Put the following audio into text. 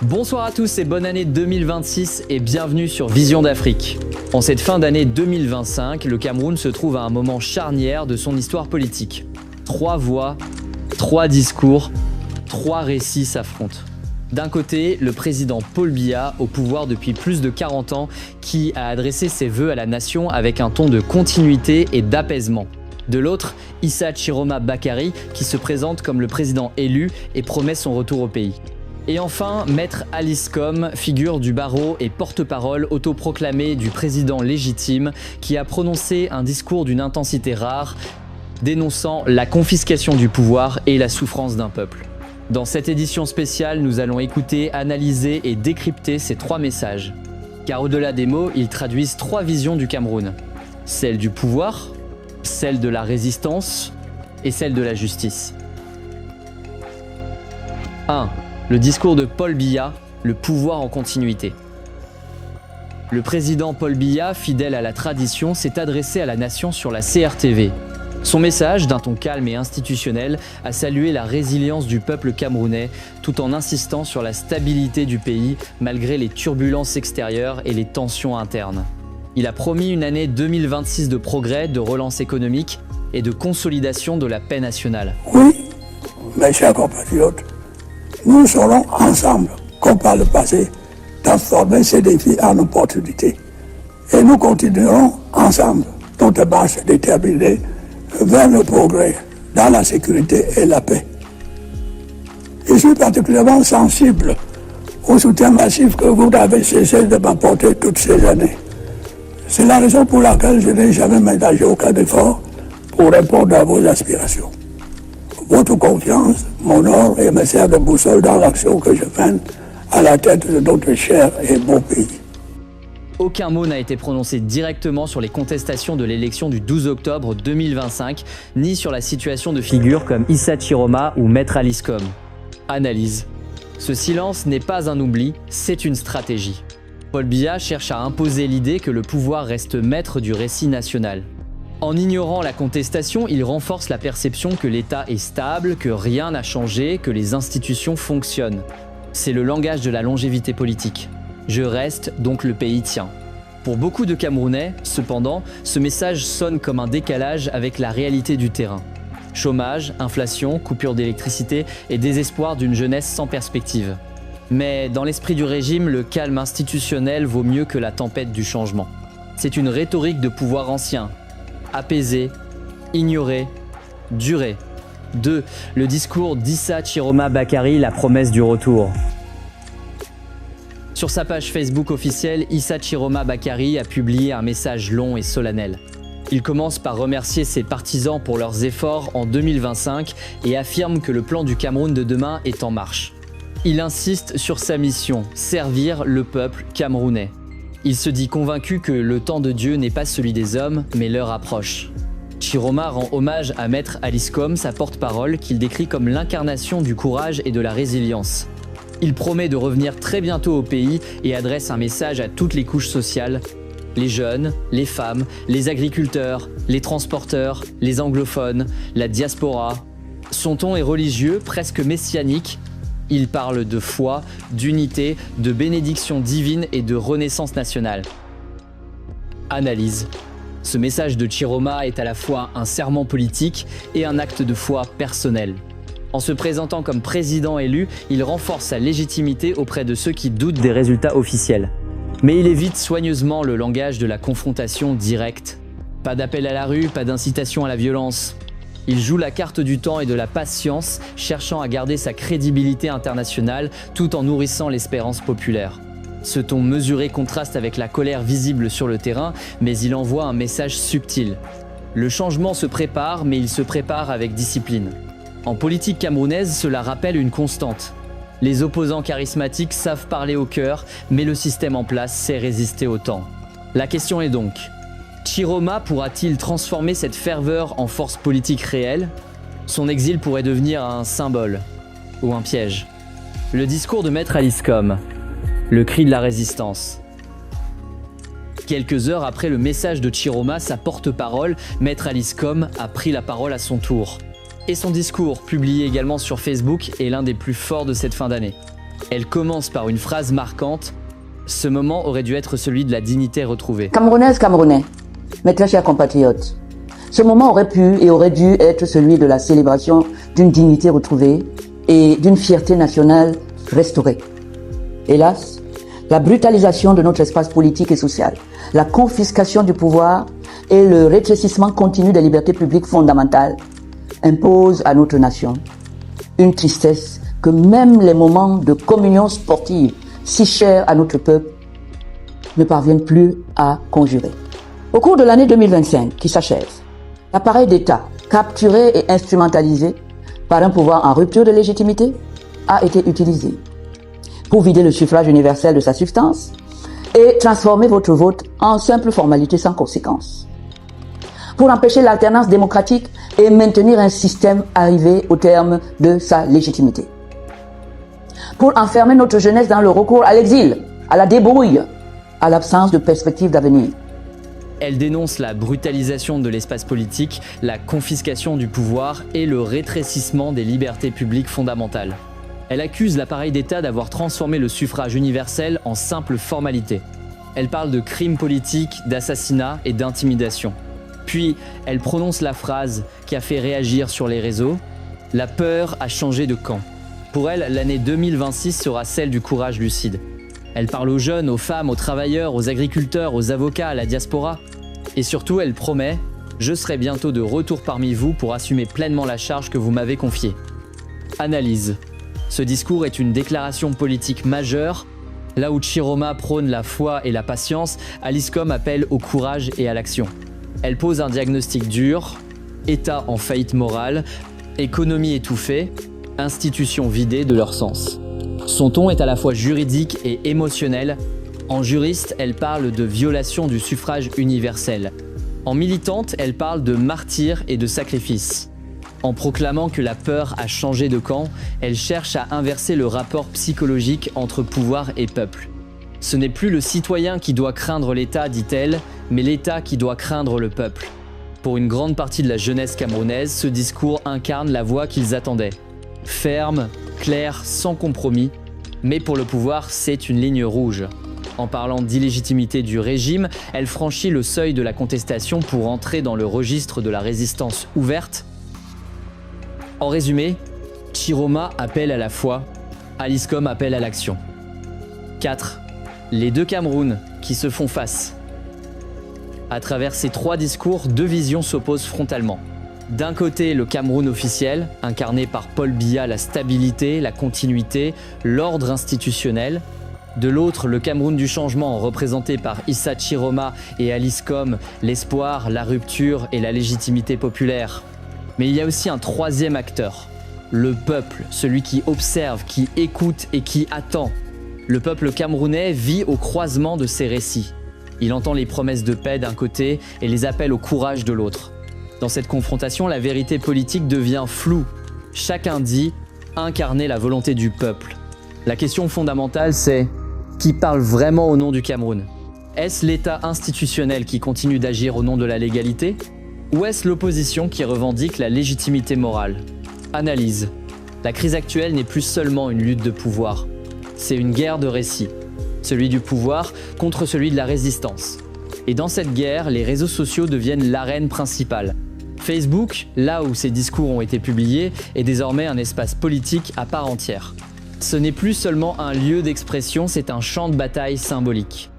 Bonsoir à tous et bonne année 2026 et bienvenue sur Vision d'Afrique. En cette fin d'année 2025, le Cameroun se trouve à un moment charnière de son histoire politique. 3 voix, 3 discours, 3 récits s'affrontent. D'un côté, le président Paul Biya, au pouvoir depuis plus de 40 ans, qui a adressé ses vœux à la nation avec un ton de continuité et d'apaisement. De l'autre, Issa Chiroma Bakary, qui se présente comme le président élu et promet son retour au pays. Et enfin, Maître Alice Combs, figure du barreau et porte-parole autoproclamé du président légitime, qui a prononcé un discours d'une intensité rare, dénonçant la confiscation du pouvoir et la souffrance d'un peuple. Dans cette édition spéciale, nous allons écouter, analyser et décrypter ces 3 messages. Car au-delà des mots, ils traduisent 3 visions du Cameroun. Celle du pouvoir, celle de la résistance et celle de la justice. 1. Le discours de Paul Biya, le pouvoir en continuité. Le président Paul Biya, fidèle à la tradition, s'est adressé à la nation sur la CRTV. Son message, d'un ton calme et institutionnel, a salué la résilience du peuple camerounais, tout en insistant sur la stabilité du pays malgré les turbulences extérieures et les tensions internes. Il a promis une année 2026 de progrès, de relance économique et de consolidation de la paix nationale. Oui, mes chers compatriotes, nous serons ensemble, comme par le passé, transformer ces défis en opportunités. Et nous continuerons ensemble, notre marche déterminée vers le progrès, dans la sécurité et la paix. Je suis particulièrement sensible au soutien massif que vous avez cessé de m'apporter toutes ces années. C'est la raison pour laquelle je n'ai jamais ménagé aucun effort pour répondre à vos aspirations. Votre confiance m'honore et me sert de boussole dans l'action que je mène à la tête de notre cher et beau pays. Aucun mot n'a été prononcé directement sur les contestations de l'élection du 12 octobre 2025, ni sur la situation de figures comme Issa Chiroma ou Maître Alice Combs. Analyse. Ce silence n'est pas un oubli, c'est une stratégie. Paul Biya cherche à imposer l'idée que le pouvoir reste maître du récit national. En ignorant la contestation, il renforce la perception que l'État est stable, que rien n'a changé, que les institutions fonctionnent. C'est le langage de la longévité politique. Je reste, donc le pays tient. Pour beaucoup de Camerounais, cependant, ce message sonne comme un décalage avec la réalité du terrain. Chômage, inflation, coupure d'électricité et désespoir d'une jeunesse sans perspective. Mais dans l'esprit du régime, le calme institutionnel vaut mieux que la tempête du changement. C'est une rhétorique de pouvoir ancien. Apaiser, ignorer, durer. 2. Le discours d'Issa Chiroma Bakary, la promesse du retour. Sur sa page Facebook officielle, Issa Chiroma Bakary a publié un message long et solennel. Il commence par remercier ses partisans pour leurs efforts en 2025 et affirme que le plan du Cameroun de demain est en marche. Il insiste sur sa mission, servir le peuple camerounais. Il se dit convaincu que le temps de Dieu n'est pas celui des hommes, mais leur approche. Chiroma rend hommage à Maître Alice Combs, sa porte-parole, qu'il décrit comme l'incarnation du courage et de la résilience. Il promet de revenir très bientôt au pays et adresse un message à toutes les couches sociales, les jeunes, les femmes, les agriculteurs, les transporteurs, les anglophones, la diaspora. Son ton est religieux, presque messianique. Il parle de foi, d'unité, de bénédiction divine et de renaissance nationale. Analyse. Ce message de Chiroma est à la fois un serment politique et un acte de foi personnel. En se présentant comme président élu, il renforce sa légitimité auprès de ceux qui doutent des résultats officiels. Mais il évite soigneusement le langage de la confrontation directe. Pas d'appel à la rue, pas d'incitation à la violence. Il joue la carte du temps et de la patience, cherchant à garder sa crédibilité internationale tout en nourrissant l'espérance populaire. Ce ton mesuré contraste avec la colère visible sur le terrain, mais il envoie un message subtil. Le changement se prépare, mais il se prépare avec discipline. En politique camerounaise, cela rappelle une constante. Les opposants charismatiques savent parler au cœur, mais le système en place sait résister au temps. La question est donc, Chiroma pourra-t-il transformer cette ferveur en force politique réelle? Son exil pourrait devenir un symbole ou un piège. Le discours de Maître Alice Combs, le cri de la résistance. Quelques heures après le message de Chiroma, sa porte-parole, Maître Alice Combs, a pris la parole à son tour. Et son discours, publié également sur Facebook, est l'un des plus forts de cette fin d'année. Elle commence par une phrase marquante. Ce moment aurait dû être celui de la dignité retrouvée. Camerounaises, Camerounais, mes très chers compatriotes, ce moment aurait pu et aurait dû être celui de la célébration d'une dignité retrouvée et d'une fierté nationale restaurée. Hélas, la brutalisation de notre espace politique et social, la confiscation du pouvoir et le rétrécissement continu des libertés publiques fondamentales imposent à notre nation une tristesse que même les moments de communion sportive si chers à notre peuple ne parviennent plus à conjurer. Au cours de l'année 2025 qui s'achève, l'appareil d'État, capturé et instrumentalisé par un pouvoir en rupture de légitimité, a été utilisé pour vider le suffrage universel de sa substance et transformer votre vote en simple formalité sans conséquence. Pour empêcher l'alternance démocratique et maintenir un système arrivé au terme de sa légitimité. Pour enfermer notre jeunesse dans le recours à l'exil, à la débrouille, à l'absence de perspective d'avenir. Elle dénonce la brutalisation de l'espace politique, la confiscation du pouvoir et le rétrécissement des libertés publiques fondamentales. Elle accuse l'appareil d'État d'avoir transformé le suffrage universel en simple formalité. Elle parle de crimes politiques, d'assassinats et d'intimidation. Puis, elle prononce la phrase qui a fait réagir sur les réseaux « La peur a changé de camp ». Pour elle, l'année 2026 sera celle du courage lucide. Elle parle aux jeunes, aux femmes, aux travailleurs, aux agriculteurs, aux avocats, à la diaspora. Et surtout, elle promet « Je serai bientôt de retour parmi vous pour assumer pleinement la charge que vous m'avez confiée ». Analyse. Ce discours est une déclaration politique majeure. Là où Chiroma prône la foi et la patience, Aliscom appelle au courage et à l'action. Elle pose un diagnostic dur, État en faillite morale, économie étouffée, institutions vidées de leur sens. Son ton est à la fois juridique et émotionnel. En juriste, elle parle de violation du suffrage universel. En militante, elle parle de martyrs et de sacrifices. En proclamant que la peur a changé de camp, elle cherche à inverser le rapport psychologique entre pouvoir et peuple. Ce n'est plus le citoyen qui doit craindre l'État, dit-elle, mais l'État qui doit craindre le peuple. Pour une grande partie de la jeunesse camerounaise, ce discours incarne la voix qu'ils attendaient. Ferme, claire, sans compromis, mais pour le pouvoir, c'est une ligne rouge. En parlant d'illégitimité du régime, elle franchit le seuil de la contestation pour entrer dans le registre de la résistance ouverte. En résumé, Chiroma appelle à la foi, Aliscom appelle à l'action. 4. Les deux Camerouns qui se font face. À travers ces trois discours, deux visions s'opposent frontalement. D'un côté, le Cameroun officiel, incarné par Paul Biya, la stabilité, la continuité, l'ordre institutionnel. De l'autre, le Cameroun du changement, représenté par Issa Chiroma et Aliscom, l'espoir, la rupture et la légitimité populaire. Mais il y a aussi un troisième acteur, le peuple, celui qui observe, qui écoute et qui attend. Le peuple camerounais vit au croisement de ces récits. Il entend les promesses de paix d'un côté et les appels au courage de l'autre. Dans cette confrontation, la vérité politique devient floue. Chacun dit incarner la volonté du peuple. La question fondamentale, c'est qui parle vraiment au nom du Cameroun? Est-ce l'État institutionnel qui continue d'agir au nom de la légalité? Ou est-ce l'opposition qui revendique la légitimité morale? Analyse. La crise actuelle n'est plus seulement une lutte de pouvoir. C'est une guerre de récits. Celui du pouvoir contre celui de la résistance. Et dans cette guerre, les réseaux sociaux deviennent l'arène principale. Facebook, là où ces discours ont été publiés, est désormais un espace politique à part entière. Ce n'est plus seulement un lieu d'expression, c'est un champ de bataille symbolique.